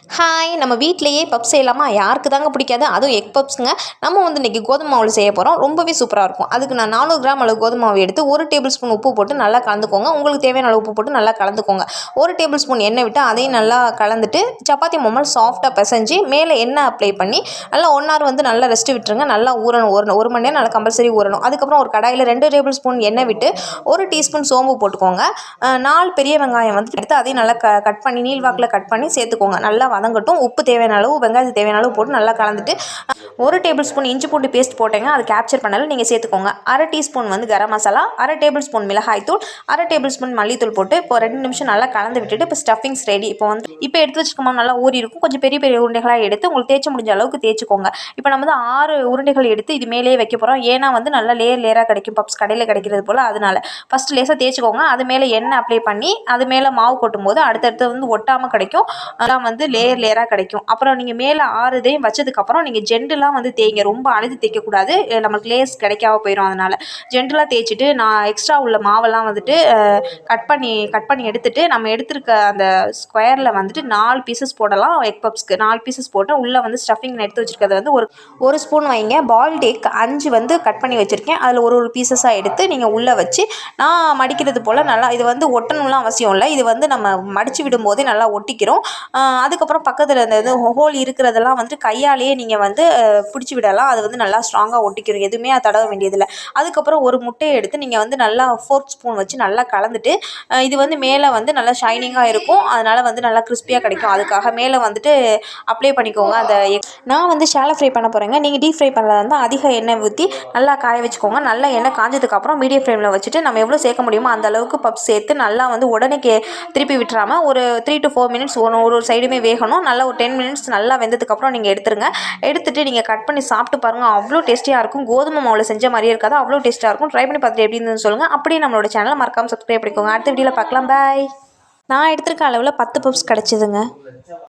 Hi, நம்ம வீட்டிலேயே puffs செய்யலாமா? யாருக்கு தாங்க பிடிக்காது? அதுவும் எக் பப்ஸுங்க. நம்ம வந்து இன்றைக்கி கோதுமை மாவில் செய்ய போகிறோம். ரொம்பவே சூப்பராக இருக்கும். அதுக்கு நான் 400 கிராம் அளவு கோதுமை மாவு எடுத்து 1 டேபிள் ஸ்பூன் உப்பு போட்டு நல்லா கலந்துக்கோங்க. உங்களுக்கு தேவையான அளவு உப்பு போட்டு நல்லா கலந்துக்கோங்க. 1 டேபிள் ஸ்பூன் எண்ணெய் விட்டு அதையும் நல்லா கலந்துட்டு சப்பாத்தி மாவு சாஃப்டாக பிசைஞ்சு மேலே எண்ணெய் அப்ளை பண்ணி நல்லா 1 ஹவர் வந்து நல்லா ரெஸ்ட் விட்டுருங்க. நல்லா ஊறணும். ஒரு மணி நேரம் நல்லா கம்பல்சரி ஊறணும். அதுக்கப்புறம் ஒரு கடாயில் 2 டேபிள் ஸ்பூன் எண்ணெய் விட்டு 1 டீஸ்பூன் சோம்பு போட்டுக்கோங்க. 4 பெரிய வெங்காயம் வந்து எடுத்து அதையும் நல்லா கட் பண்ணி நீள்வாக்கில் கட் பண்ணி சேர்த்துக்கோங்க. நல்லா வதங்கட்டும். உப்பு தேவையான அளவு, வெங்காயத்துக்கு தேவையான அளவு போட்டு நல்லா கலந்துட்டு 1 டேபிள் ஸ்பூன் இஞ்சி பூண்டு பேஸ்ட் போட்டேங்க. அது கேப்சர் பண்ணாலும் நீங்கள் சேர்த்துக்கோங்க. 1/2 டீஸ்பூன் வந்து கரம் மசாலா, 1/2 டேபிள் ஸ்பூன் மிளகாய் தூள், 1/2 டேபிள் ஸ்பூன் மல்லித்தூள் போட்டு இப்போ 2 நிமிஷம் நல்லா கலந்து விட்டுட்டு இப்போ ஸ்டஃபிங்ஸ் ரெடி. இப்போ எடுத்து வச்சுக்கோமா, நல்லா ஊறி இருக்கும். கொஞ்சம் பெரிய பெரிய உருண்டைகளாக எடுத்து உங்களுக்கு தேய்ச்சி முடிஞ்ச அளவுக்கு தேய்ச்சிக்கோங்க. இப்போ நம்ம வந்து 6 உருண்டைகள் எடுத்து இது மேலேயே வைக்க போகிறோம். ஏன்னா வந்து நல்லா லேயராக கிடைக்கும் பப்ஸ் கடையில் கிடைக்கிறது போல். அதனால ஃபஸ்ட்டு லேசாக தேய்ச்சிக்கோங்க. அது மேலே எண்ணெய் அப்ளை பண்ணி அது மேலே மாவு கொட்டும் போது அடுத்தடுத்து வந்து ஒட்டாமல் கிடைக்கும். அதெல்லாம் வந்து லேயராக கிடைக்கும். அப்புறம் நீங்கள் மேலே 6 இதையும் வச்சதுக்கப்புறம் நீங்கள் ஜென்டலாக வந்து தேய்ங்க. ரொம்ப அழுத்தி தேய்க்கக்கூடாது, நமக்கு லேஸ் கிடைக்காம போயிடும். அதனால் ஜென்டலாக தேய்ச்சிட்டு நான் எக்ஸ்ட்ரா உள்ள மாவெல்லாம் வந்துட்டு கட் பண்ணி எடுத்துகிட்டு நம்ம எடுத்துருக்க அந்த ஸ்கொயரில் வந்துட்டு 4 பீசஸ் போடலாம். எக் பப்ஸ்க்கு 4 பீசஸ் போட்டு உள்ளே வந்து ஸ்டஃபிங் எடுத்து வச்சுருக்கிறது வந்து ஒரு ஸ்பூன் வைங்க. பாயில்டு எக் 5 வந்து கட் பண்ணி வச்சுருக்கேன். அதில் ஒரு பீசஸாக எடுத்து நீங்கள் உள்ளே வச்சு நான் மடிக்கிறது போல் நல்லா இது வந்து ஒட்டணும்லாம் அவசியம் இல்லை. இது வந்து நம்ம மடித்து விடும்போதே நல்லா ஒட்டிக்கிறோம். அதுக்கப்புறம் பக்கத்தில் இந்த இது ஹோல் இருக்கிறதெல்லாம் வந்துட்டு கையாலேயே நீங்கள் வந்து பிடிச்சி விடலாம். அது வந்து நல்லா ஸ்ட்ராங்காக ஒட்டிக்கிறோம். எதுவுமே அது தடவ வேண்டியதில்லை. அதுக்கப்புறம் ஒரு முட்டையை எடுத்து நீங்கள் வந்து நல்லா ஃபோர்க் ஸ்பூன் வச்சு நல்லா கலந்துட்டு இது வந்து மேலே வந்து நல்லா ஷைனிங்காக இருக்கும். அதனால் வந்து நல்லா கிறிஸ்பியாக கிடைக்கும். அதுக்காக மேலே வந்துட்டு அப்ளை பண்ணிக்கோங்க. நான் வந்து ஷாலோ ஃப்ரை பண்ண போகிறேங்க. நீங்கள் டீப் ஃப்ரை பண்ணுறதா இருந்தால் அதிக எண்ணெய் ஊற்றி நல்லா காய வச்சுக்கோங்க. நல்லா எண்ணெய் காஞ்சதுக்கப்புறம் மீடியம் ஃப்ளேமில் வச்சுட்டு நம்ம எவ்வளோ சேர்க்க முடியுமோ அந்த அளவுக்கு பப்ஸ் சேர்த்து நல்லா வந்து உடனே திருப்பி விட்டுறாமல் ஒரு 3 to 4 மினிட்ஸ் ஒரு சைடுமே வேகணும். நல்லா ஒரு 10 மினிட்ஸ் நல்லா வெந்ததுக்கப்புறம் நீங்கள் எடுத்துருங்க. எடுத்துகிட்டு நீங்கள் கட் பண்ணி சாப்பிட்டு பாருங்கள். அவ்வளோ டேஸ்டியாக இருக்கும். கோதுமை மாவில் செஞ்ச மாதிரியே இருக்காது, அவ்வளோ டேஸ்ட்டாக இருக்கும். ட்ரை பண்ணி பார்த்துட்டு எப்படி இருந்ததுன்னு சொல்லுங்கள். அப்படியே நம்மளோட சேனலை மறக்காமல் சப்ஸ்கிரைப் பண்ணிக்கோங்க. அடுத்த வீடியோவில் பார்க்கலாம். பாய். நான் எடுத்திருக்க அளவில் 10 பப்ஸ் கிடச்சிதுங்க.